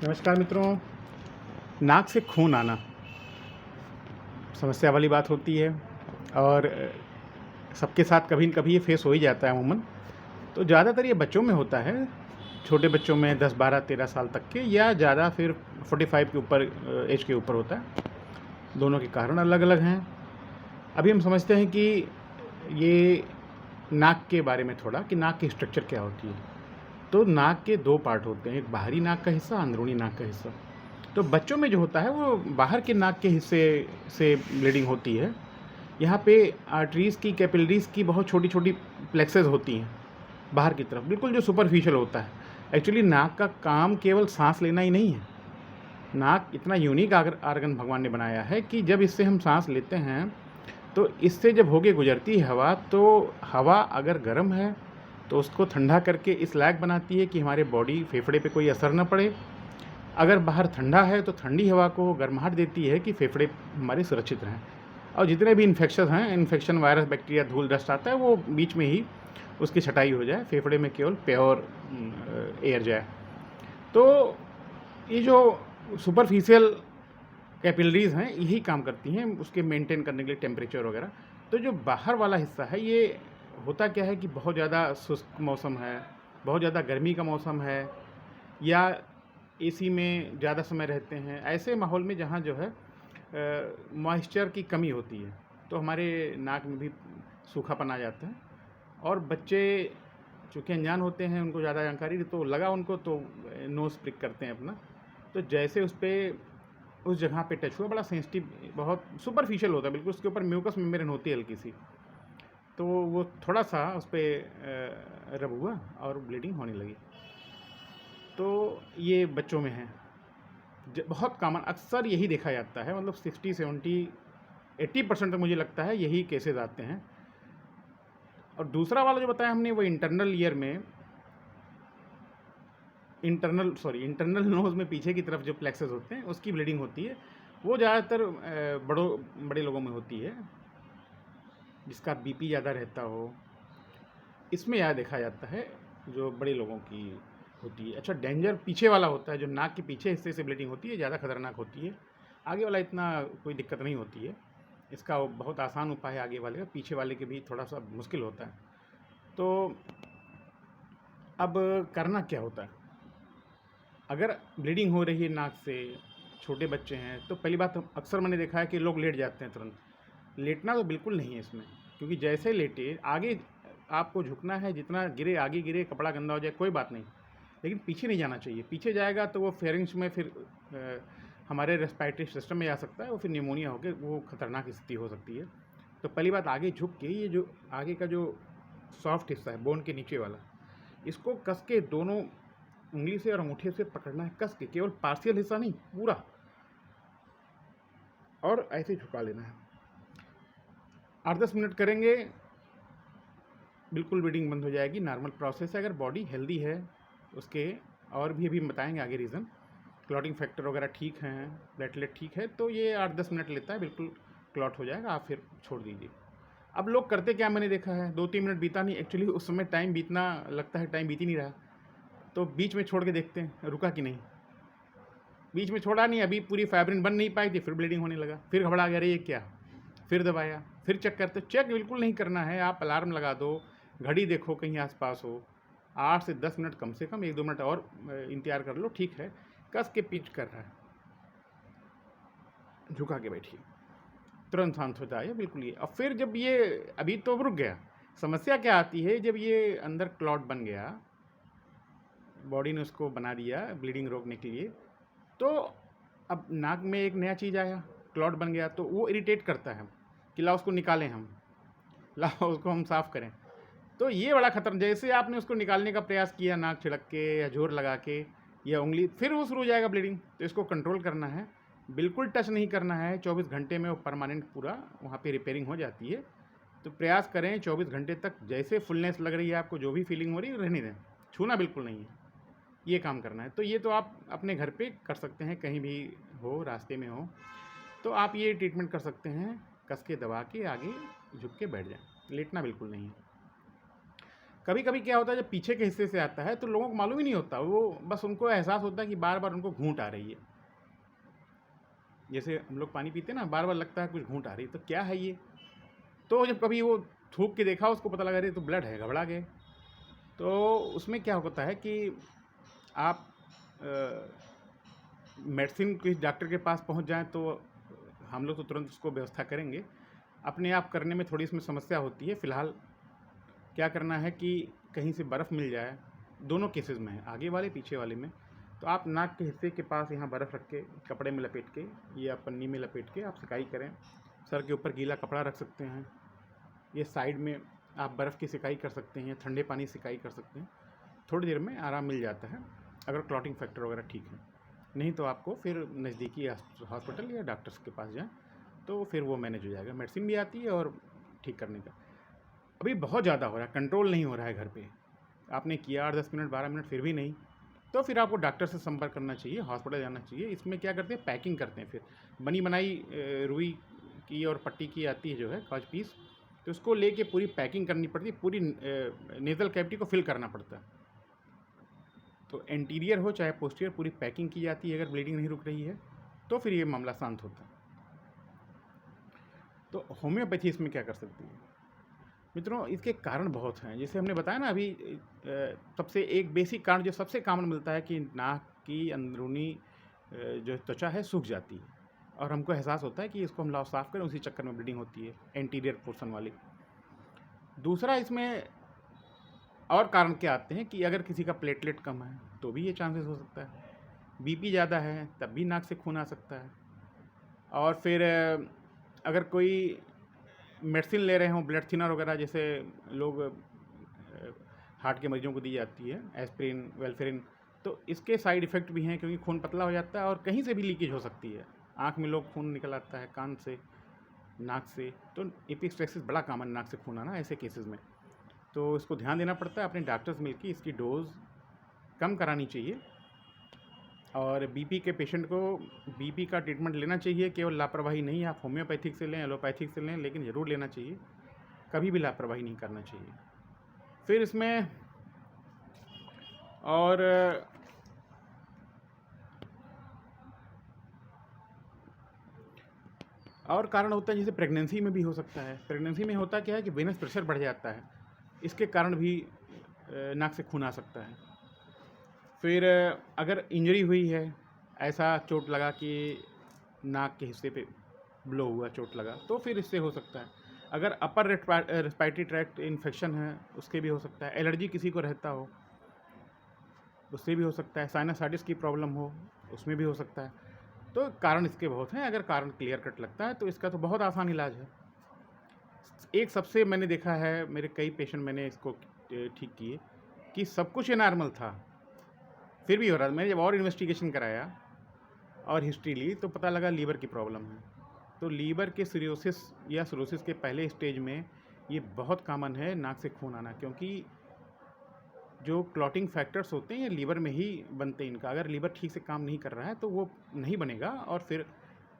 नमस्कार मित्रों। नाक से खून आना समस्या वाली बात होती है और सबके साथ कभी न कभी ये फेस हो ही जाता है अमूमन। तो ज़्यादातर ये बच्चों में होता है, छोटे बच्चों में 10, 12, 13 साल तक के, या ज़्यादा फिर 45 के ऊपर एज के ऊपर होता है। दोनों के कारण अलग-अलग हैं। अभी हम समझते हैं कि ये नाक के बारे में थोड़ा, कि नाक की स्ट्रक्चर क्या होती है। तो नाक के 2 पार्ट होते हैं, एक बाहरी नाक का हिस्सा, अंदरूनी नाक का हिस्सा। तो बच्चों में जो होता है वो बाहर के नाक के हिस्से से ब्लीडिंग होती है। यहाँ पे आर्टरीज़ की, कैपिलरीज़ की बहुत छोटी-छोटी प्लेक्सेस होती हैं बाहर की तरफ, बिल्कुल जो सुपरफिशियल होता है। एक्चुअली नाक का काम केवल साँस लेना ही नहीं है। नाक इतना यूनिक आर्गन भगवान ने बनाया है कि जब इससे हम साँस लेते हैं, तो इससे जब होके गुजरती है हवा, तो हवा अगर गर्म है तो उसको ठंडा करके इस लायक बनाती है कि हमारे बॉडी फेफड़े पे कोई असर ना पड़े। अगर बाहर ठंडा है तो ठंडी हवा को गर्माहट देती है कि फेफड़े हमारे सुरक्षित रहें। और जितने भी इन्फेक्शन, वायरस, बैक्टीरिया, धूल, डस्ट आता है, वो बीच में ही उसकी छटाई हो जाए, फेफड़े में केवल प्योर एयर जाए। तो ये जो सुपरफिशियल कैपिलरीज़ हैं, यही काम करती हैं उसके मेंटेन करने के लिए, टेम्परेचर वगैरह। तो जो बाहर वाला हिस्सा है, ये होता क्या है कि बहुत ज़्यादा शुष्क मौसम है, बहुत ज़्यादा गर्मी का मौसम है, या एसी में ज़्यादा समय रहते हैं, ऐसे माहौल में जहाँ जो है मॉइस्चर की कमी होती है, तो हमारे नाक में भी सूखापन आ जाता है। और बच्चे चूँकि अनजान होते हैं, उनको ज़्यादा जानकारी, तो लगा उनको तो नोज़ प्रिक करते हैं अपना। तो जैसे उस जगह पे टच हुआ, बड़ा सेंसिटिव, बहुत सुपरफिशियल होता है बिल्कुल, उसके ऊपर म्यूकस मेम्ब्रेन होती है हल्की सी, तो वो थोड़ा-सा उस पे रब हुआ और ब्लीडिंग होने लगी। तो ये बच्चों में है। बहुत कॉमन, अक्सर यही देखा जाता है, मतलब 60, 70, 80% तक मुझे लगता है यही केसेस आते हैं। और दूसरा वाला जो बताया हमने, वो इंटरनल ईयर में, इंटरनल नोज़ में पीछे की तरफ जो प्लेक्सेस होते हैं, उसकी ब्लीडिंग होती है। वो ज़्यादातर बड़े लोगों में होती है, जिसका बीपी ज़्यादा रहता हो, इसमें ज़्यादा देखा जाता है, जो बड़े लोगों की होती है। अच्छा, डेंजर पीछे वाला होता है, जो नाक के पीछे हिस्से से ब्लीडिंग होती है, ज़्यादा खतरनाक होती है। आगे वाला इतना कोई दिक्कत नहीं होती है, इसका बहुत आसान उपाय है आगे वाले का, पीछे वाले के भी थोड़ा सा मुश्किल होता है। तो अब करना क्या होता है अगर ब्लीडिंग हो रही है नाक से, छोटे बच्चे हैं? तो पहली बात, अक्सर मैंने देखा है कि लोग लेट जाते हैं तुरंत। लेटना तो बिल्कुल नहीं है इसमें, क्योंकि जैसे लेटे आगे आपको झुकना है, जितना गिरे आगे गिरे, कपड़ा गंदा हो जाए कोई बात नहीं, लेकिन पीछे नहीं जाना चाहिए। पीछे जाएगा तो वो फेरिंग्स में फिर हमारे रेस्पिरेटरी सिस्टम में जा सकता है, वो फिर निमोनिया होकर वो खतरनाक स्थिति हो सकती है। तो पहली बात, आगे झुक के ये जो आगे का जो सॉफ्ट हिस्सा है, बोन के नीचे वाला, इसको कस के दोनों उंगली से और अंगूठे से पकड़ना है, कस के, केवल पार्शियल हिस्सा नहीं, पूरा, और ऐसे झुका लेना है। 8-10 मिनट करेंगे, बिल्कुल ब्लीडिंग बंद हो जाएगी, नॉर्मल प्रोसेस है। अगर बॉडी हेल्दी है उसके, और भी अभी हम बताएंगे आगे रीज़न, क्लॉटिंग फैक्टर वगैरह ठीक हैं, प्लेटलेट ठीक है, तो ये 8-10 मिनट लेता है, बिल्कुल क्लॉट हो जाएगा, आप फिर छोड़ दीजिए। अब लोग करते क्या, मैंने देखा है, 2-3 मिनट बीता नहीं, एक्चुअली उस समय टाइम बीतना लगता है, टाइम बीत ही नहीं रहा, तो बीच में छोड़ के देखते हैं रुका कि नहीं। बीच में छोड़ा नहीं, अभी पूरी फाइब्रिन बन नहीं पाई थी, फिर ब्लीडिंग होने लगा, फिर घबरा गया, अरे ये क्या, फिर दबाया, फिर चेक करते। चेक बिल्कुल नहीं करना है, आप अलार्म लगा दो, घड़ी देखो कहीं आसपास हो, 8 से 10 मिनट कम से कम, 1-2 मिनट और इंतजार कर लो, ठीक है, कस के पिच कर रहा है, झुका के बैठिए, तुरंत शांत हो जाए बिल्कुल ये। और फिर जब ये, अभी तो रुक गया, समस्या क्या आती है, जब ये अंदर क्लॉट बन गया, बॉडी ने उसको बना दिया ब्लीडिंग रोकने के लिए, तो अब नाक में एक नया चीज़ आया, क्लॉट बन गया, तो वो इरिटेट करता है कि लाओ उसको निकालें हम, लाओ उसको हम साफ़ करें। तो ये बड़ा खतरनाक, जैसे आपने उसको निकालने का प्रयास किया, नाक छिड़क के या जोर लगा के या उंगली, फिर वो शुरू हो जाएगा ब्लीडिंग। तो इसको कंट्रोल करना है, बिल्कुल टच नहीं करना है, 24 घंटे में वो परमानेंट पूरा वहाँ पे रिपेयरिंग हो जाती है। तो प्रयास करें 24 घंटे तक, जैसे फुलनेस लग रही है आपको, जो भी फीलिंग हो रही है, रहने दें, छूना बिल्कुल नहीं है, ये काम करना है। तो ये तो आप अपने घर पे कर सकते हैं, कहीं भी हो, रास्ते में हो, तो आप ये ट्रीटमेंट कर सकते हैं, कस के दबा के आगे झुक के बैठ जाएं, लेटना बिल्कुल नहीं है। कभी कभी क्या होता है, जब पीछे के हिस्से से आता है तो लोगों को मालूम ही नहीं होता, वो बस उनको एहसास होता है कि बार बार उनको घूंट आ रही है। जैसे हम लोग पानी पीते हैं ना, बार बार लगता है कुछ घूंट आ रही है, तो क्या है ये। तो जब कभी वो थूक के देखा, उसको पता लगा रही तो ब्लड है, घबरा गए। तो उसमें क्या होता है कि आप मेडिसिन किसी डॉक्टर के पास पहुंच जाएं तो हम लोग तो तुरंत उसको व्यवस्था करेंगे। अपने आप करने में थोड़ी इसमें समस्या होती है। फ़िलहाल क्या करना है कि कहीं से बर्फ़ मिल जाए, दोनों केसेस में है, आगे वाले पीछे वाले में। तो आप नाक के हिस्से के पास यहाँ बर्फ़ रख के कपड़े में लपेट के या पन्नी में लपेट के आप सिकाई करें। सर के ऊपर गीला कपड़ा रख सकते हैं, ये साइड में आप बर्फ़ की सिकाई कर सकते हैं, ठंडे पानी सिकाई कर सकते हैं। थोड़ी देर में आराम मिल जाता है अगर क्लॉटिंग फैक्टर वगैरह ठीक है। नहीं तो आपको फिर नज़दीकी हॉस्पिटल या डॉक्टर्स के पास जाएं, तो फिर वो मैनेज हो जाएगा। मेडिसिन भी आती है और ठीक करने का। अभी बहुत ज़्यादा हो रहा है, कंट्रोल नहीं हो रहा है घर पे। आपने किया 8-10 मिनट 12 मिनट फिर भी नहीं, तो फिर आपको डॉक्टर से संपर्क करना चाहिए, हॉस्पिटल जाना चाहिए। इसमें क्या करते हैं, पैकिंग करते हैं। फिर बनी बनाई रुई की और पट्टी की आती है जो है काज पीस, तो उसको लेके पूरी पैकिंग करनी पड़ती है, पूरी नेज़ल कैविटी को फिल करना पड़ता है। तो एंटीरियर हो चाहे पोस्टीरियर, पूरी पैकिंग की जाती है। अगर ब्लीडिंग नहीं रुक रही है तो फिर ये मामला शांत होता है। तो होम्योपैथी इसमें क्या कर सकती है मित्रों, इसके कारण बहुत हैं। जैसे हमने बताया ना अभी, सबसे एक बेसिक कारण जो सबसे कॉमन मिलता है कि नाक की अंदरूनी जो त्वचा है सूख जाती है, और हमको एहसास होता है कि इसको हम लाओ साफ़ करें, उसी चक्कर में ब्लीडिंग होती है, एंटीरियर पोर्शन वाली। दूसरा इसमें और कारण क्या आते हैं कि अगर किसी का प्लेटलेट कम है तो भी ये चांसेस हो सकता है। बीपी ज़्यादा है तब भी नाक से खून आ सकता है। और फिर अगर कोई मेडिसिन ले रहे हों, ब्लड थिनर वगैरह, जैसे लोग हार्ट के मरीजों को दी जाती है, एस्पिरिन, वेलफेरिन, तो इसके साइड इफ़ेक्ट भी हैं, क्योंकि खून पतला हो जाता है और कहीं से भी लीकेज हो सकती है। आँख में लोग खून निकल आता है, कान से, नाक से। तो एपिस्टेक्सिस बड़ा कॉमन, नाक से खून आना ऐसे केसेस में। तो इसको ध्यान देना पड़ता है, अपने डॉक्टर से मिलकर इसकी डोज़ कम करानी चाहिए। और बीपी के पेशेंट को बीपी का ट्रीटमेंट लेना चाहिए, केवल लापरवाही नहीं। आप होम्योपैथिक से लें, एलोपैथिक से लें, लेकिन ज़रूर लेना चाहिए, कभी भी लापरवाही नहीं करना चाहिए। फिर इसमें और कारण होता है, जैसे प्रेगनेंसी में भी हो सकता है। प्रेगनेंसी में होता क्या है कि वेनस प्रेशर बढ़ जाता है, इसके कारण भी नाक से खून आ सकता है। फिर अगर इंजरी हुई है, ऐसा चोट लगा कि नाक के हिस्से पे ब्लो हुआ, चोट लगा, तो फिर इससे हो सकता है। अगर अपर रेस्पिरेटरी ट्रैक्ट इन्फेक्शन है, उसके भी हो सकता है। एलर्जी किसी को रहता हो, उससे भी हो सकता है। साइनसाइटिस की प्रॉब्लम हो, उसमें भी हो सकता है। तो कारण इसके बहुत हैं। अगर कारण क्लियर कट लगता है तो इसका तो बहुत आसान इलाज है। एक सबसे मैंने देखा है, मेरे कई पेशेंट मैंने इसको ठीक किए कि सब कुछ ये नॉर्मल था, फिर भी हो रहा था। मैंने जब और इन्वेस्टिगेशन कराया और हिस्ट्री ली तो पता लगा लीवर की प्रॉब्लम है। तो लीवर के सिरोसिस या सिरोसिस के पहले स्टेज में ये बहुत कॉमन है, नाक से खून आना, क्योंकि जो क्लॉटिंग फैक्टर्स होते हैं ये लीवर में ही बनते हैं इनका। अगर लीवर ठीक से काम नहीं कर रहा है तो वो नहीं बनेगा और फिर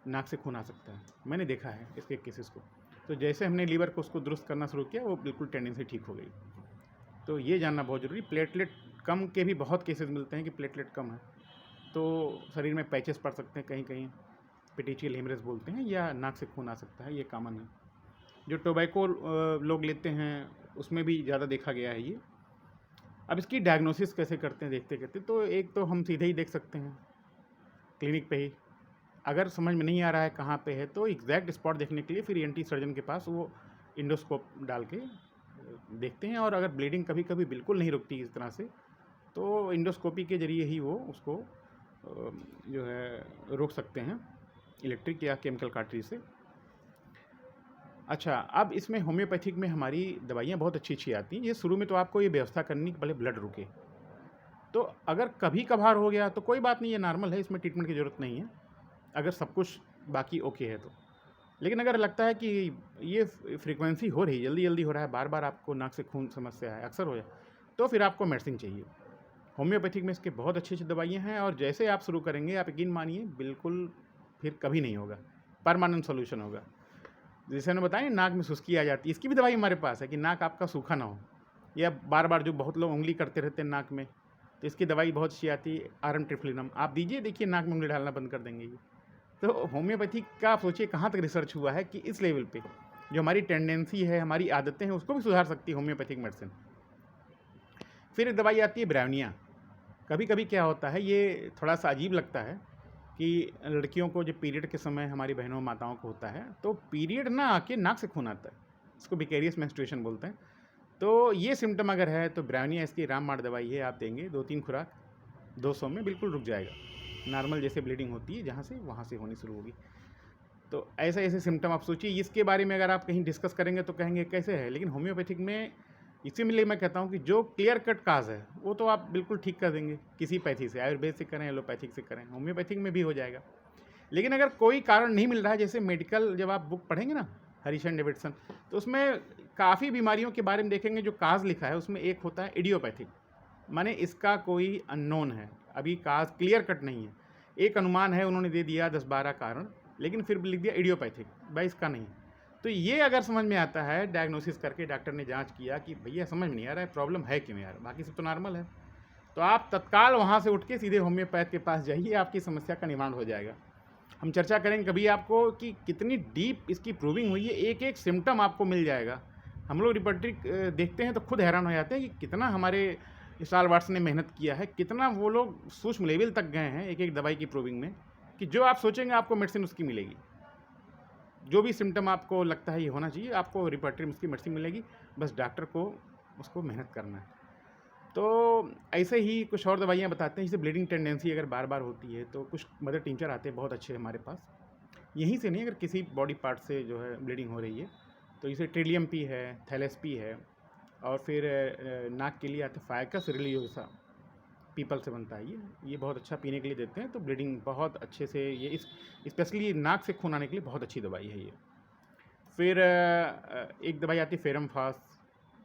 नाक से खून आ सकता है। मैंने देखा है इसके केसेस को। तो जैसे हमने लीवर को उसको दुरुस्त करना शुरू किया, वो बिल्कुल टेंडेंसी ठीक हो गई। तो ये जानना बहुत ज़रूरी। प्लेटलेट कम के भी बहुत केसेस मिलते हैं कि प्लेटलेट कम है, तो शरीर में पैचेस पड़ सकते हैं कहीं कहीं, पेटिशियल हेमरेज बोलते हैं, या नाक से खून आ सकता है, ये कॉमन है। जो टोबैको लोग लेते हैं उसमें भी ज़्यादा देखा गया है ये। अब इसकी डायग्नोसिस कैसे करते हैं देखते करते, तो एक तो हम सीधे ही देख सकते हैं क्लिनिक पे ही। अगर समझ में नहीं आ रहा है कहाँ पे है तो एग्जैक्ट स्पॉट देखने के लिए फिर ईएनटी सर्जन के पास वो इंडोस्कोप डाल के देखते हैं। और अगर ब्लीडिंग कभी कभी बिल्कुल नहीं रुकती इस तरह से, तो इंडोस्कोपी के ज़रिए ही वो उसको जो है रोक सकते हैं, इलेक्ट्रिक या केमिकल कार्ट्रिज से। अच्छा, अब इसमें होम्योपैथिक में हमारी दवाइयाँ बहुत अच्छी अच्छी आती हैं। ये शुरू में तो आपको ये व्यवस्था करनी कि पहले ब्लड रुके। तो अगर कभी कभार हो गया तो कोई बात नहीं, ये नॉर्मल है, इसमें ट्रीटमेंट की ज़रूरत नहीं है, अगर सब कुछ बाकी ओके है तो। लेकिन अगर लगता है कि ये फ्रीक्वेंसी हो रही, जल्दी जल्दी हो रहा है, बार बार आपको नाक से खून समस्या है, अक्सर हो जाए, तो फिर आपको मेडिसिन चाहिए। होम्योपैथिक में इसके बहुत अच्छी अच्छी दवाइयाँ हैं, और जैसे आप शुरू करेंगे, आप यकीन मानिए बिल्कुल फिर कभी नहीं होगा, परमानेंट सोल्यूशन होगा। जैसे मैंने बताया नाक में सुस्की आ जाती है, इसकी भी दवाई हमारे पास है कि नाक आपका सूखा ना हो। या बार बार जो बहुत लोग उंगली करते रहते हैं नाक में, तो इसकी दवाई बहुत अच्छी आती है, आरएम ट्रिफ्लिनम। आप दीजिए, देखिए नाक में उंगली डालना बंद कर देंगे ये। तो होम्योपैथी का आप सोचिए कहाँ तक रिसर्च हुआ है कि इस लेवल पे जो हमारी टेंडेंसी है, हमारी आदतें हैं, उसको भी सुधार सकती है होम्योपैथिक मेडिसिन। फिर एक दवाई आती है ब्रावनिया। कभी कभी क्या होता है, ये थोड़ा सा अजीब लगता है कि लड़कियों को जब पीरियड के समय, हमारी बहनों माताओं को होता है, तो पीरियड ना आके नाक से खून आता है, इसको विकेरियस मेंस्ट्रुएशन बोलते हैं। तो ये सिम्टम अगर है तो ब्रावनिया इसकी रामबाण दवाई है, आप देंगे 2-3 खुराक 200 में बिल्कुल रुक जाएगा। नॉर्मल जैसे ब्लीडिंग होती है जहाँ से, वहाँ से होनी शुरू होगी। तो ऐसे ऐसे सिम्टम आप सोचिए, इसके बारे में अगर आप कहीं डिस्कस करेंगे तो कहेंगे कैसे है, लेकिन होम्योपैथिक में इसीलिए मैं कहता हूँ कि जो क्लियर कट काज है वो तो आप बिल्कुल ठीक कर देंगे किसी पैथी से, आयुर्वेद से करें, एलोपैथिक से करें, होम्योपैथिक में भी हो जाएगा। लेकिन अगर कोई कारण नहीं मिल रहा है, जैसे मेडिकल जब आप बुक पढ़ेंगे ना हरीशन डेविडसन, तो उसमें काफ़ी बीमारियों के बारे में देखेंगे, जो काज लिखा है उसमें एक होता है इडियोपैथिक, माने इसका कोई अननोन है, अभी काज क्लियर कट नहीं है, एक अनुमान है, उन्होंने दे दिया 10-12 कारण, लेकिन फिर भी लिख दिया इडियोपैथिक, भाई इसका नहीं। तो ये अगर समझ में आता है, डायग्नोसिस करके डॉक्टर ने जांच किया कि भैया समझ में नहीं आ रहा है, प्रॉब्लम है क्यों यार, बाकी सब तो नॉर्मल है, तो आप तत्काल वहाँ से उठ के सीधे होम्योपैथ के पास जाइए, आपकी समस्या का निवारण हो जाएगा। हम चर्चा करेंगे कभी आपको कि कितनी डीप इसकी प्रूविंग हुई है, एक एक सिम्टम आपको मिल जाएगा। हम लोग रिपर्ट्री देखते हैं तो खुद हैरान हो जाते हैं कि कितना हमारे स्टार वाट्स ने मेहनत किया है, कितना वो लोग सूक्ष्म लेवल तक गए हैं एक एक दवाई की प्रूविंग में, कि जो आप सोचेंगे आपको मेडिसिन उसकी मिलेगी। जो भी सिम्टम आपको लगता है ये होना चाहिए, आपको रिपर्ट्री में उसकी मेडिसिन मिलेगी, बस डॉक्टर को उसको मेहनत करना है। तो ऐसे ही कुछ और दवाइयाँ बताते हैं, जैसे ब्लीडिंग टेंडेंसी अगर बार बार होती है तो कुछ मदर टिंचर आते हैं बहुत अच्छे हमारे पास, यहीं से नहीं, अगर किसी बॉडी पार्ट से जो है ब्लीडिंग हो रही है तो जैसे ट्रिलियम पी है, थैलेसपी है, और फिर नाक के लिए आते हैं फाइकस रिलियोसा, पीपल से बनता है ये बहुत अच्छा पीने के लिए देते हैं, तो ब्लीडिंग बहुत अच्छे से, ये इस स्पेशली नाक से खून आने के लिए बहुत अच्छी दवाई है ये। फिर एक दवाई आती है फेरम फास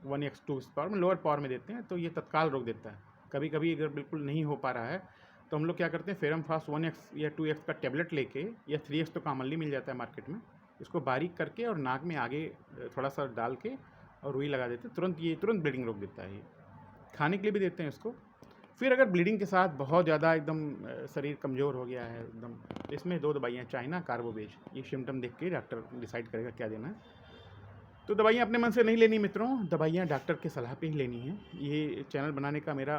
1x2 पावर में, लोअर पावर में देते हैं, तो ये तत्काल रोक देता है। कभी कभी अगर बिल्कुल नहीं हो पा रहा है तो हम लोग क्या करते हैं, फेरम फास 1x या 2x का टेबलेट लेके, या 3x तो कॉमनली मिल जाता है मार्केट में, इसको बारीक करके और नाक में आगे थोड़ा सा डाल के और रुई लगा देते हैं, तुरंत ब्लीडिंग रोक देता है ये। खाने के लिए भी देते हैं इसको। फिर अगर ब्लीडिंग के साथ बहुत ज़्यादा एकदम शरीर कमज़ोर हो गया है एकदम, इसमें 2 दवाइयाँ, चाइना कार्बोवेज, ये सिम्टम देख के डॉक्टर डिसाइड करेगा क्या देना है। तो दवाइयाँ अपने मन से नहीं लेनी मित्रों, दवाइयाँ डॉक्टर के सलाह पे ही लेनी है। ये चैनल बनाने का मेरा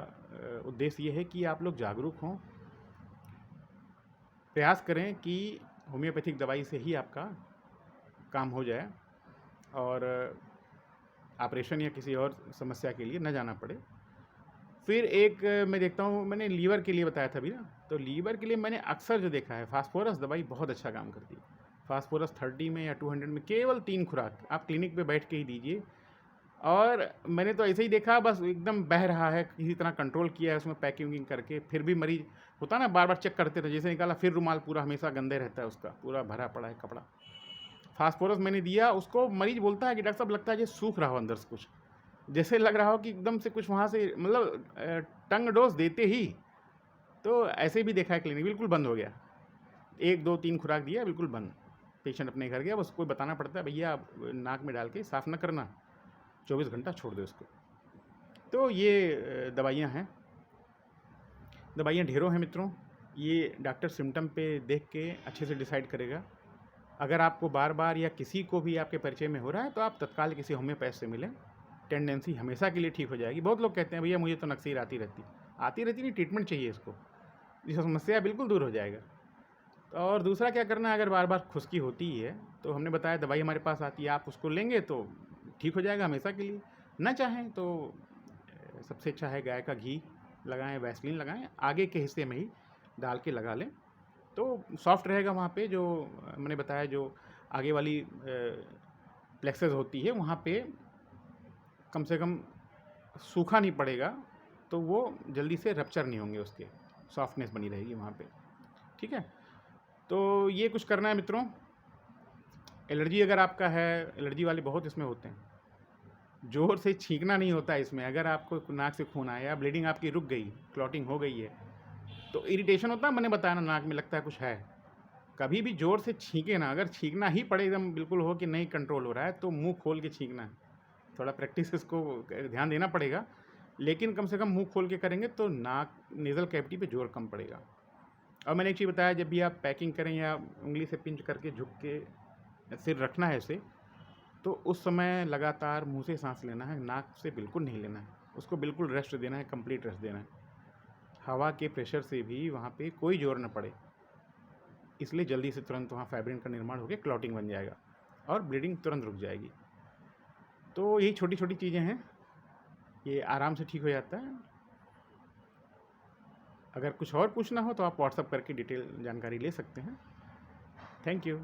उद्देश्य ये है कि आप लोग जागरूक हों, प्रयास करें कि होम्योपैथिक दवाई से ही आपका काम हो जाए और ऑपरेशन या किसी और समस्या के लिए न जाना पड़े। फिर एक मैं देखता हूँ, मैंने लीवर के लिए बताया था अभी ना, तो लीवर के लिए मैंने अक्सर जो देखा है, फास्फोरस दवाई बहुत अच्छा काम करती है। फास्फोरस 30 में या 200 में केवल 3 खुराक आप क्लिनिक पे बैठ के ही दीजिए, और मैंने तो ऐसे ही देखा, बस एकदम बह रहा है, किसी तरह कंट्रोल किया है उसमें पैकिंग करके, फिर भी मरीज होता ना बार बार चेक करते रहे, जैसे निकाला फिर रुमाल पूरा हमेशा गंदे रहता है, उसका पूरा भरा पड़ा है कपड़ा। फास्फोरस मैंने दिया उसको, मरीज बोलता है कि डॉक्टर साहब लगता है जैसे सूख रहा हो अंदर से कुछ, जैसे लग रहा हो कि एकदम से कुछ वहाँ से, मतलब टंग डोज देते ही, तो ऐसे भी देखा है क्लिनिक, बिल्कुल बंद हो गया, 1 2 3 खुराक दिया बिल्कुल बंद, पेशेंट अपने घर गया, बस कोई बताना पड़ता है भैया आप नाक में डाल के साफ़ न करना, 24 घंटा छोड़ दो इसको। तो ये दवाइयाँ हैं, दवाइयाँ ढेरों हैं मित्रों, ये डॉक्टर सिम्टम पे देख के अच्छे से डिसाइड करेगा। अगर आपको बार बार या किसी को भी आपके परिचय में हो रहा है तो आप तत्काल किसी होम्योपैथ से मिलें, टेंडेंसी हमेशा के लिए ठीक हो जाएगी। बहुत लोग कहते हैं भैया मुझे तो नक्सीर आती रहती नहीं, ट्रीटमेंट चाहिए इसको, ये समस्या बिल्कुल दूर हो जाएगा। और दूसरा क्या करना है, अगर बार बार खुश्की होती है तो हमने बताया दवाई हमारे पास आती है, आप उसको लेंगे तो ठीक हो जाएगा हमेशा के लिए। ना चाहें तो सबसे अच्छा है गाय का घी लगाएं, वैसलीन लगाएं, आगे के हिस्से में ही डाल के लगा लें, तो सॉफ्ट रहेगा वहाँ पे, जो मैंने बताया जो आगे वाली प्लेक्सेस होती है वहाँ पे कम से कम सूखा नहीं पड़ेगा, तो वो जल्दी से रप्चर नहीं होंगे, उसके सॉफ्टनेस बनी रहेगी वहाँ पे। ठीक है, तो ये कुछ करना है मित्रों। एलर्जी अगर आपका है, एलर्जी वाले बहुत इसमें होते हैं, जोर से छींकना नहीं होता है इसमें, अगर आपको नाक से खून आया, ब्लीडिंग आपकी रुक गई, क्लॉटिंग हो गई है, तो इरिटेशन होता है, मैंने बताया ना, नाक में लगता है कुछ है, कभी भी जोर से छींके ना, अगर छींकना ही पड़े एकदम बिल्कुल हो कि नहीं कंट्रोल हो रहा है, तो मुंह खोल के छींकना है, थोड़ा प्रैक्टिस इसको ध्यान देना पड़ेगा, लेकिन कम से कम मुंह खोल के करेंगे तो नाक नेज़ल कैविटी पे जोर कम पड़ेगा। और मैंने एक चीज़ बताया, जब भी आप पैकिंग करें या उंगली से पिंच करके झुक के सिर रखना है इसे, तो उस समय लगातार मुंह से सांस लेना है, नाक से बिल्कुल नहीं लेना है। उसको बिल्कुल रेस्ट देना है, कंप्लीट रेस्ट देना है। हवा के प्रेशर से भी वहाँ पे कोई जोर न पड़े, इसलिए जल्दी से तुरंत वहाँ फाइब्रिन का निर्माण होकर क्लॉटिंग बन जाएगा और ब्लीडिंग तुरंत रुक जाएगी। तो यही छोटी छोटी चीज़ें हैं, ये आराम से ठीक हो जाता है। अगर कुछ और पूछना हो तो आप व्हाट्सअप करके डिटेल जानकारी ले सकते हैं। Thank you.